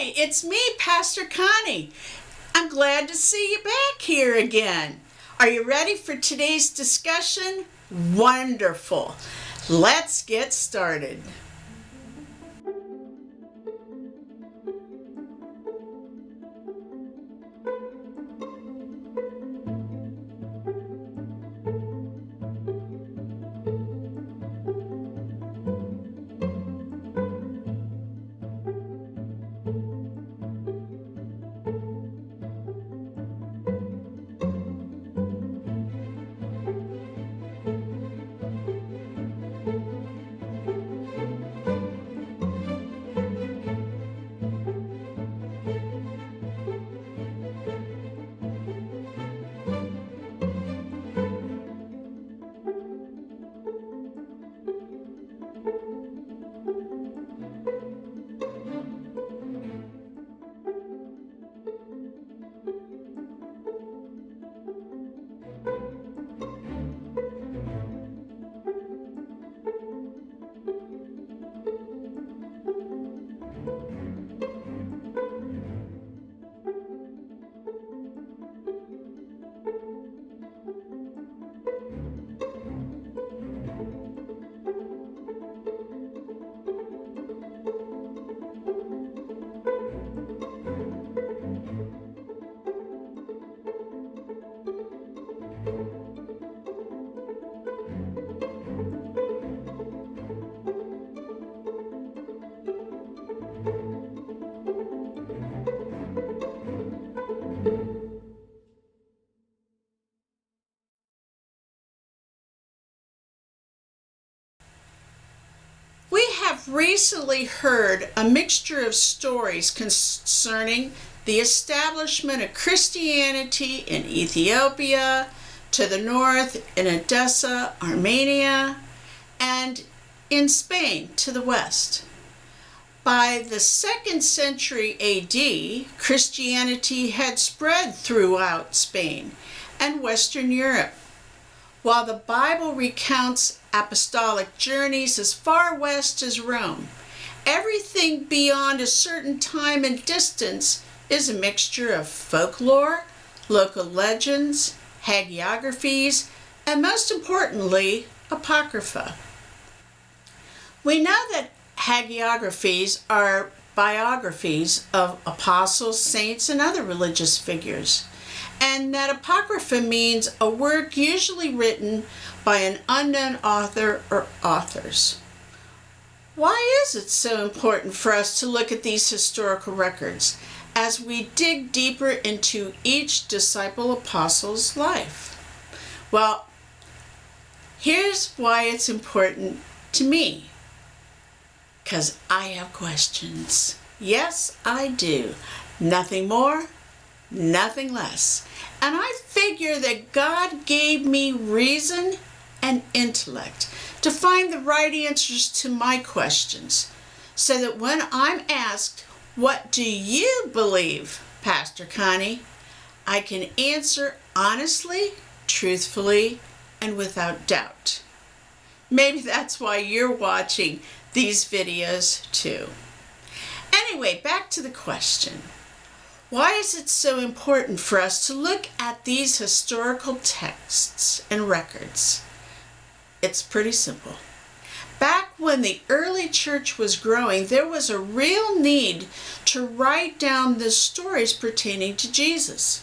Hi, it's me, Pastor Connie. I'm glad to see you back here again. Are you ready for today's discussion? Wonderful. Let's get started. We have recently heard a mixture of stories concerning the establishment of Christianity in Ethiopia, to the north in Edessa, Armenia, and in Spain to the west. By the 2nd century AD, Christianity had spread throughout Spain and Western Europe. While the Bible recounts apostolic journeys as far west as Rome, everything beyond a certain time and distance is a mixture of folklore, local legends, hagiographies, and most importantly, apocrypha. We know that hagiographies are biographies of apostles, saints, and other religious figures, and that apocrypha means a work usually written by an unknown author or authors. Why is it so important for us to look at these historical records as we dig deeper into each disciple apostle's life? Well, here's why it's important to me. Because I have questions. Yes, I do. Nothing more, nothing less. And I figure that God gave me reason and intellect to find the right answers to my questions, so that when I'm asked, "What do you believe, Pastor Connie?" I can answer honestly, truthfully, and without doubt. Maybe that's why you're watching these videos too. Anyway, back to the question. Why is it so important for us to look at these historical texts and records? It's pretty simple. Back when the early church was growing, there was a real need to write down the stories pertaining to Jesus.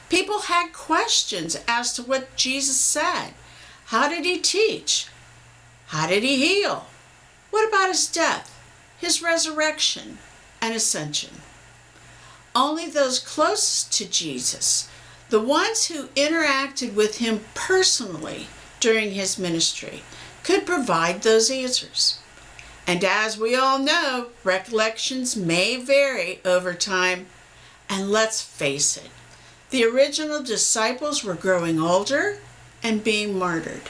People had questions as to what Jesus said. How did he teach? How did he heal? What about his death, his resurrection, and ascension? Only those closest to Jesus, the ones who interacted with him personally during his ministry, could provide those answers. And as we all know, recollections may vary over time. And let's face it, the original disciples were growing older and being martyred.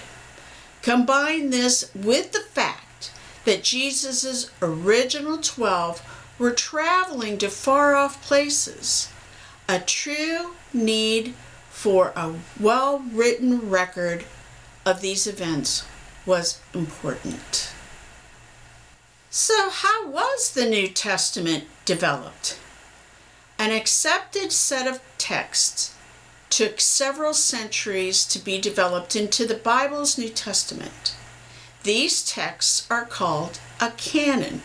Combine this with the fact that Jesus' original 12 were traveling to far-off places. A true need for a well-written record of these events was important. So how was the New Testament developed? An accepted set of texts took several centuries to be developed into the Bible's New Testament. These texts are called a canon,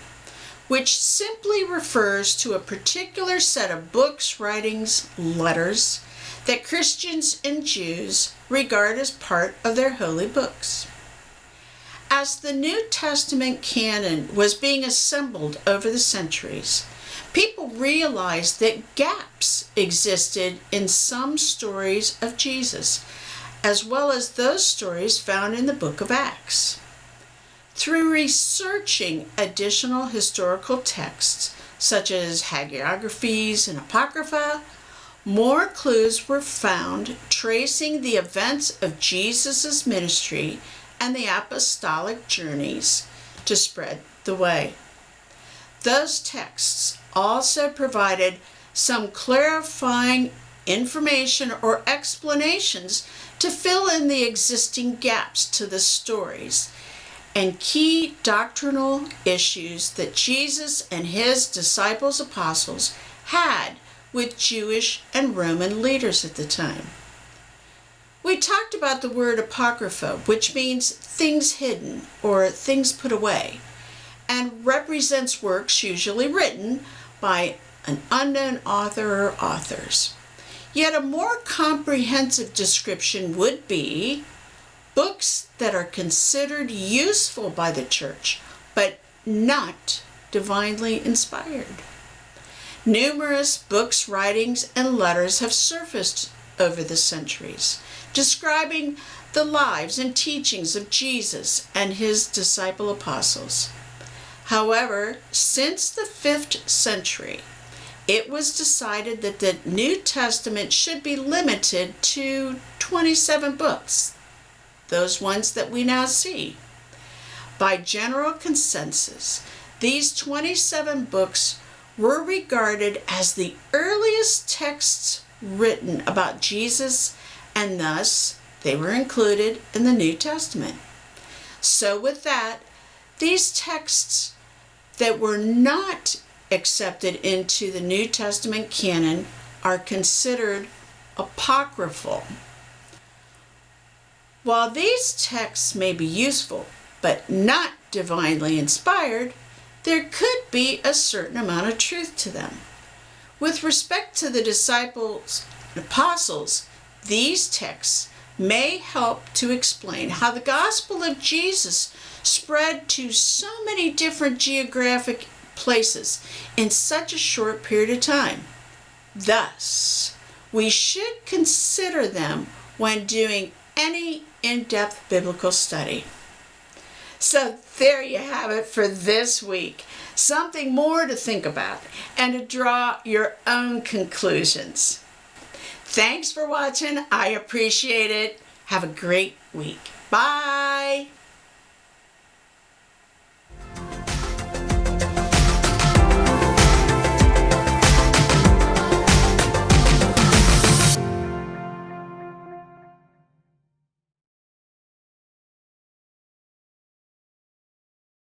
which simply refers to a particular set of books, writings, letters that Christians and Jews regard as part of their holy books. As the New Testament canon was being assembled over the centuries, people realized that gaps existed in some stories of Jesus, as well as those stories found in the book of Acts. Through researching additional historical texts, such as hagiographies and apocrypha, more clues were found tracing the events of Jesus' ministry and the apostolic journeys to spread the way. Those texts also provided some clarifying information or explanations to fill in the existing gaps to the stories and key doctrinal issues that Jesus and his disciples apostles had with Jewish and Roman leaders at the time. We talked about the word apocrypha, which means things hidden or things put away, and represents works usually written by an unknown author or authors. Yet a more comprehensive description would be books that are considered useful by the church, but not divinely inspired. Numerous books, writings, and letters have surfaced over the centuries, describing the lives and teachings of Jesus and his disciple apostles. However, since the 5th century, it was decided that the New Testament should be limited to 27 books, those ones that we now see. By general consensus, these 27 books were regarded as the earliest texts written about Jesus, and thus they were included in the New Testament. So with that, these texts that were not accepted into the New Testament canon are considered apocryphal. While these texts may be useful but not divinely inspired, there could be a certain amount of truth to them. With respect to the disciples and apostles, these texts may help to explain how the gospel of Jesus spread to so many different geographic places in such a short period of time. Thus, we should consider them when doing any in-depth biblical study. So there you have it for this week. Something more to think about and to draw your own conclusions. Thanks for watching. I appreciate it. Have a great week. Bye.